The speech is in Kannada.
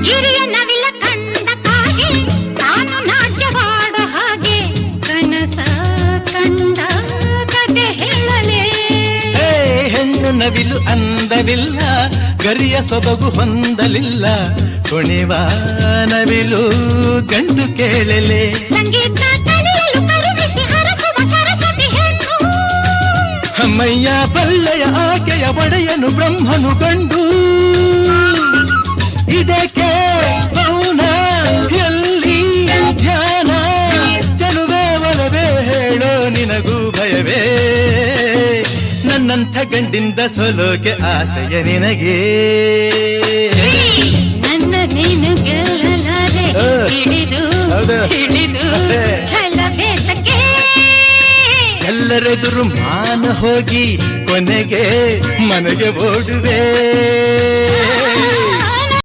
ಹಿರಿಯ ನವಿಲ ಕಂಡ ಕಾಗೆ ತಾನು ನಾಟ್ಯವಾಡ ಹಾಗೆ ಕನಸ ಕಂಡ ಕತೆ ಹೇಳಲೇ. ಹೆಣ್ಣು ನವಿಲು ಅಂದವಿಲ್ಲ, ಗರಿಯ ಸೊಬಗು ಹೊಂದಲಿಲ್ಲ, ಕುಣಿವ ನವಿಲು ಗಂಡು ಕೇಳಲೆ. ಸಂಗೀತ ಕಲಿಯಲು ಕರುಣಿಸಿ ಹರಸುವ ಸರಸ್ವತಿ ಹೆಣ್ಣು. ಅಮ್ಮಯ್ಯ ಬಲ್ಲೆಯ ಆಕೆಯ ಒಡೆಯನು ಬ್ರಹ್ಮನು ಗಂಡು. ಇದಕ್ಕೆ ಮೌನ ಎಲ್ಲಿ ಧ್ಯಾನ, ಚಲುವೆ ಒಲವೇ ಹೇಳೋ ನಿನಗೂ ಭಯವೇ. ನನ್ನಂಥ ಗಂಡಿಂದ ಸೋಲೋಕೆ ಆಸೆಯ ನಿನಗೆ. ನನ್ನ ನೀನು ಗೆಲ್ಲಲಾರೆ ಹಿಡಿದು ಹಿಡಿದು ಛಲಬೇಸಕ್ಕೆ. ಎಲ್ಲರೆದುರು ಮಾನ ಹೋಗಿ ಕೊನೆಗೆ ಮನೆಗೆ ಓಡುವೆ.